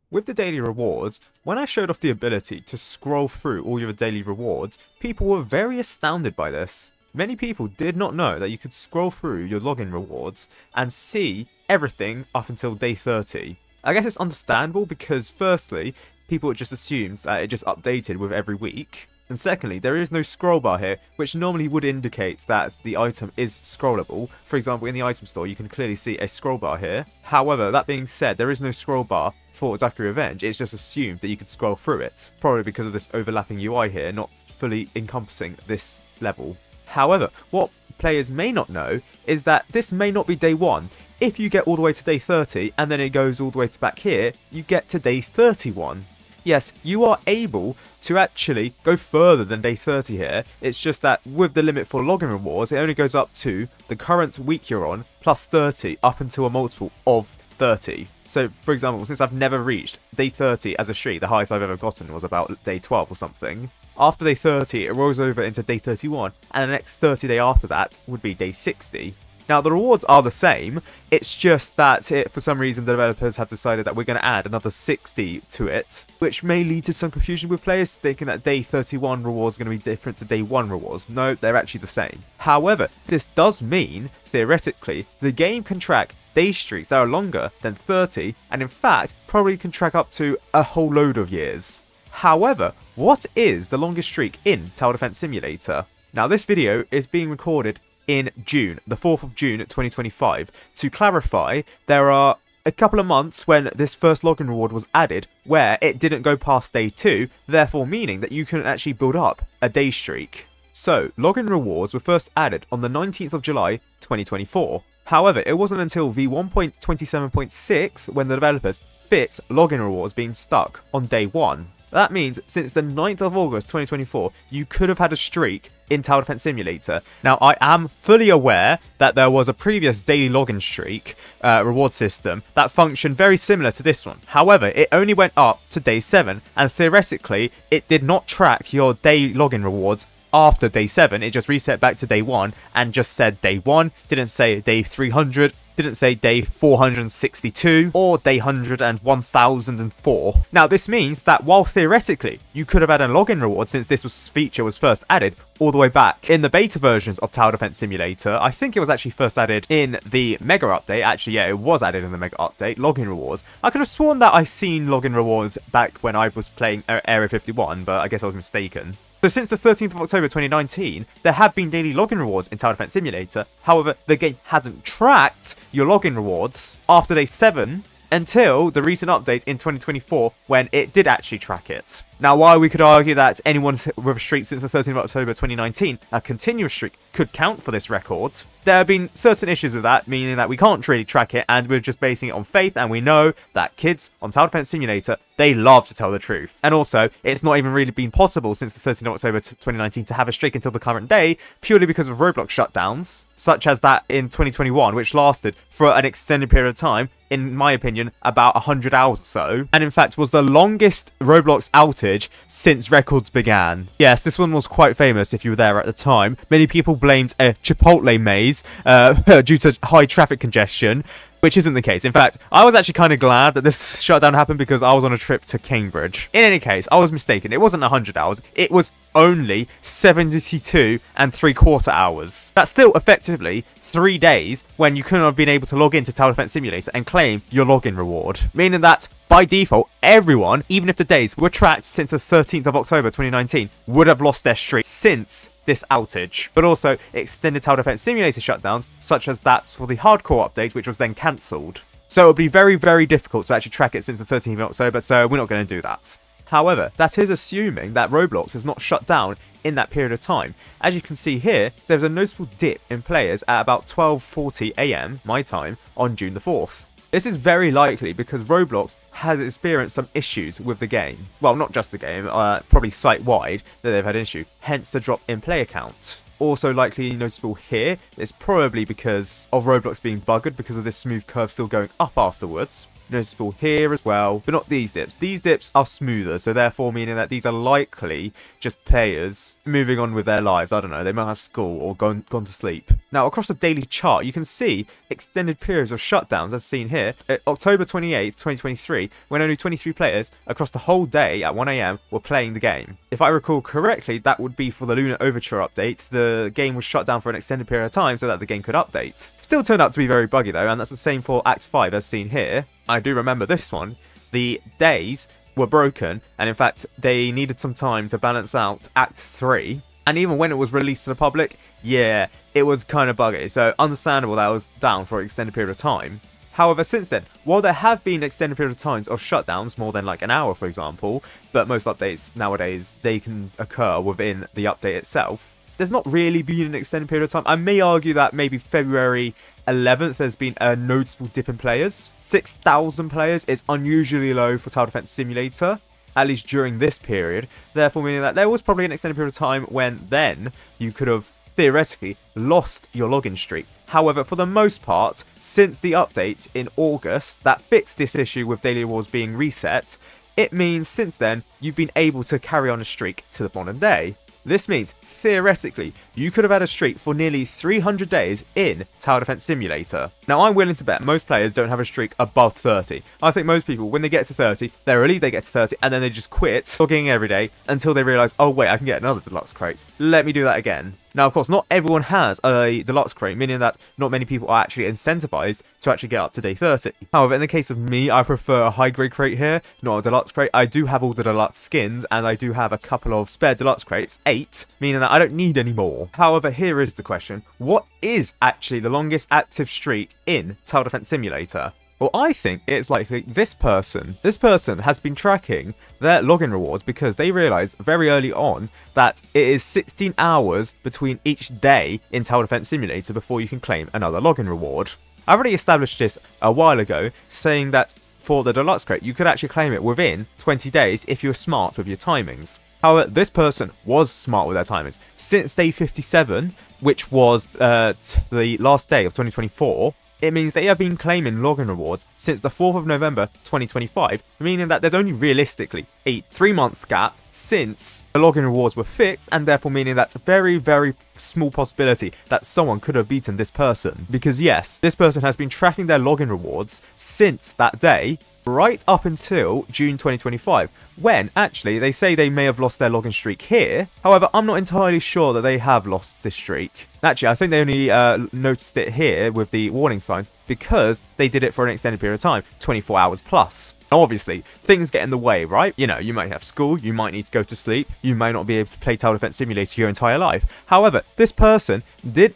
With the daily rewards, when I showed off the ability to scroll through all your daily rewards, people were very astounded by this. Many people did not know that you could scroll through your login rewards and see everything up until day 30. I guess it's understandable because firstly, people just assumed that it just updated with every week. And secondly, there is no scroll bar here, which normally would indicate that the item is scrollable. For example, in the item store, you can clearly see a scroll bar here. However, that being said, there is no scroll bar for Ducky Revenge. It's just assumed that you could scroll through it, probably because of this overlapping UI here, not fully encompassing this level. However, what players may not know is that this may not be day 1. If you get all the way to day 30, and then it goes all the way to back here, you get to day 31. Yes, you are able to actually go further than day 30 here. It's just that with the limit for login rewards, it only goes up to the current week you're on, plus 30, up until a multiple of 30. So, for example, since I've never reached day 30 as a streak, the highest I've ever gotten was about day 12 or something. After day 30, it rolls over into day 31, and the next 30 day after that would be day 60. Now, the rewards are the same, it's just that for some reason the developers have decided that we're going to add another 60 to it, which may lead to some confusion with players thinking that day 31 rewards are going to be different to day 1 rewards. No, they're actually the same. However, this does mean, theoretically, the game can track day streaks that are longer than 30, and in fact, probably can track up to a whole load of years. However, what is the longest streak in Tower Defense Simulator? Now, this video is being recorded in June, the 4th of June 2025. To clarify, there are a couple of months when this first login reward was added where it didn't go past day 2, therefore meaning that you couldn't actually build up a day streak. So, login rewards were first added on the 19th of July 2024. However, it wasn't until v1.27.6 when the developers fixed login rewards being stuck on day 1. That means since the 9th of August 2024, you could have had a streak in Tower Defense Simulator. Now, I am fully aware that there was a previous daily login streak reward system that functioned very similar to this one. However, it only went up to day 7, and theoretically, it did not track your day login rewards after day 7. It just reset back to day 1 and just said day 1, didn't say day 300, didn't say day 462 or day 100 and 1004. Now, this means that while theoretically you could have had a login reward since this feature was first added all the way back in the beta versions of Tower Defense Simulator, I think it was actually first added in the Mega Update. Actually, yeah, it was added in the Mega Update, login rewards. I could have sworn that I seen login rewards back when I was playing Area 51, but I guess I was mistaken. So since the 13th of October 2019, there have been daily login rewards in Tower Defense Simulator. However, the game hasn't tracked your login rewards after day 7 until the recent update in 2024 when it did actually track it. Now, while we could argue that anyone with a streak since the 13th of October 2019, a continuous streak, could count for this record, there have been certain issues with that, meaning that we can't really track it and we're just basing it on faith, and we know that kids on Tower Defense Simulator, they love to tell the truth. And also, it's not even really been possible since the 13th of October 2019 to have a streak until the current day, purely because of Roblox shutdowns, such as that in 2021, which lasted for an extended period of time, in my opinion, about 100 hours or so, and in fact was the longest Roblox outage since records began. Yes, this one was quite famous if you were there at the time. Many people blamed a Chipotle maze due to high traffic congestion, which isn't the case. In fact, I was actually kind of glad that this shutdown happened because I was on a trip to Cambridge. In any case, I was mistaken. It wasn't 100 hours. It was only 72 and 3/4 hours. That's still effectively 3 days when you couldn't have been able to log into Tower Defense Simulator and claim your login reward. Meaning that, by default, everyone, even if the days were tracked since the 13th of October 2019, would have lost their streak since this outage. But also, extended Tower Defense Simulator shutdowns, such as that for the hardcore update, which was then cancelled. So it would be very, very difficult to actually track it since the 13th of October, so we're not going to do that. However, that is assuming that Roblox has not shut down in that period of time. As you can see here, there's a noticeable dip in players at about 12:40 AM, my time, on June the 4th. This is very likely because Roblox has experienced some issues with the game. Well, not just the game, probably site-wide that they've had an issue, hence the drop in player count. Also likely noticeable here, it's probably because of Roblox being buggered because of this smooth curve still going up afterwards. Noticeable here as well, but not these dips. These dips are smoother, so therefore meaning that these are likely just players moving on with their lives. I don't know, they might have school or gone to sleep. Now, across the daily chart, you can see extended periods of shutdowns, as seen here. October 28th, 2023, when only 23 players across the whole day at 1 AM were playing the game. If I recall correctly, that would be for the Lunar Overture update. The game was shut down for an extended period of time so that the game could update. Still turned out to be very buggy though, and that's the same for Act 5 as seen here. I do remember this one. The days were broken, and in fact, they needed some time to balance out Act 3. And even when it was released to the public, yeah, it was kind of buggy, so understandable that it was down for an extended period of time. However, since then, while there have been extended period of times of shutdowns, more than like an hour for example, but most updates nowadays, they can occur within the update itself, there's not really been an extended period of time. I may argue that maybe February 11th there's been a noticeable dip in players. 6,000 players is unusually low for Tower Defense Simulator, at least during this period, therefore meaning that there was probably an extended period of time when then you could have theoretically lost your login streak. However, for the most part, since the update in August that fixed this issue with daily rewards being reset, it means since then you've been able to carry on a streak to the modern day. This means, theoretically, you could have had a streak for nearly 300 days in Tower Defense Simulator. Now, I'm willing to bet most players don't have a streak above 30. I think most people, when they get to 30, they're relieved they get to 30, and then they just quit logging every day until they realise, oh wait, I can get another deluxe crate. Let me do that again. Now, of course, not everyone has a deluxe crate, meaning that not many people are actually incentivized to actually get up to day 30. However, in the case of me, I prefer a high-grade crate here, not a deluxe crate. I do have all the deluxe skins, and I do have a couple of spare deluxe crates, 8, meaning that I don't need any more. However, here is the question. What is actually the longest active streak in Tower Defense Simulator? Well, I think it's likely this person. This person has been tracking their login rewards because they realized very early on that it is 16 hours between each day in Tower Defense Simulator before you can claim another login reward. I've already established this a while ago, saying that for the deluxe crate, you could actually claim it within 20 days if you're smart with your timings. However, this person was smart with their timings. Since day 57, which was the last day of 2024, it means they have been claiming login rewards since the 4th of November 2025, meaning that there's only realistically a 3-month gap since the login rewards were fixed, and therefore meaning that's a very, very small possibility that someone could have beaten this person. Because yes, this person has been tracking their login rewards since that day, right up until June 2025, when actually they say they may have lost their login streak here. However, I'm not entirely sure that they have lost this streak. Actually, I think they only noticed it here with the warning signs because they did it for an extended period of time, 24 hours plus. Now, obviously, things get in the way, right? You know, you might have school, you might need to go to sleep, you may not be able to play Tower Defense Simulator your entire life. However, this person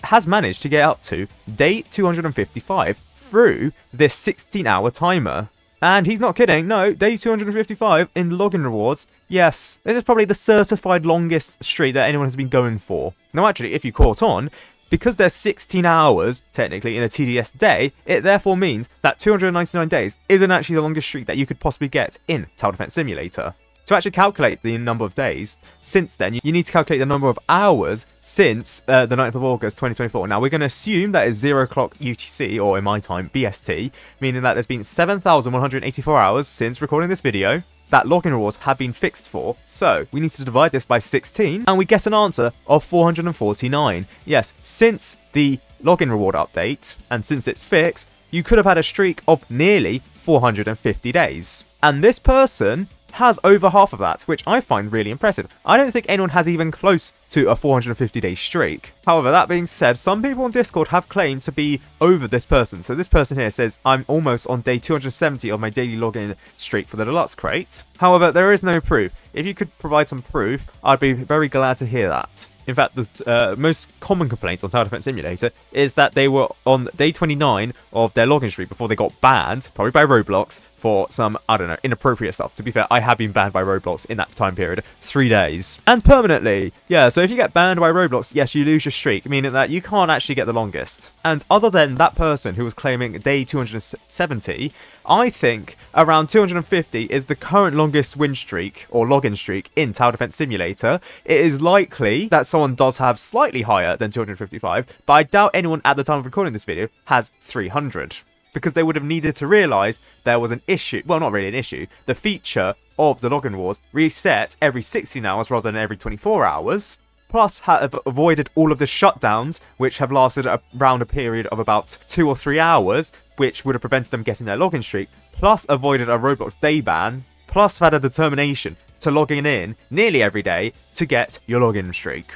has managed to get up to day 255 through this 16-hour timer. And he's not kidding, no, day 255 in login rewards. Yes, this is probably the certified longest streak that anyone has been going for. Now actually, if you caught on, because there's 16 hours, technically, in a TDS day, it therefore means that 299 days isn't actually the longest streak that you could possibly get in Tower Defense Simulator. To actually calculate the number of days since then, you need to calculate the number of hours since the 9th of August 2024. Now, we're going to assume that it's 0 o'clock UTC, or in my time, BST, meaning that there's been 7,184 hours since recording this video that login rewards have been fixed for. So, we need to divide this by 16, and we get an answer of 449. Yes, since the login reward update, and since it's fixed, you could have had a streak of nearly 450 days. And this person has over half of that, which I find really impressive. I don't think anyone has even close to a 450-day streak. However, that being said, some people on Discord have claimed to be over this person. So this person here says, I'm almost on day 270 of my daily login streak for the deluxe crate. However, there is no proof. If you could provide some proof, I'd be very glad to hear that. In fact, the most common complaint on Tower Defense Simulator is that they were on day 29 of their login streak before they got banned, probably by Roblox, for some, I don't know, inappropriate stuff. To be fair, I have been banned by Roblox in that time period, 3 days. And permanently. Yeah, so if you get banned by Roblox, yes, you lose your streak, meaning that you can't actually get the longest. And other than that person who was claiming day 270, I think around 250 is the current longest win streak, or login streak, in Tower Defense Simulator. It is likely that someone does have slightly higher than 255, but I doubt anyone at the time of recording this video has 300. Because they would have needed to realise there was an issue, well, not really an issue, the feature of the login rewards reset every 16 hours rather than every 24 hours. plus have avoided all of the shutdowns, which have lasted around a period of about 2 or 3 hours, which would have prevented them getting their login streak, plus avoided a Roblox day ban, plus have had a determination to logging in nearly every day to get your login streak.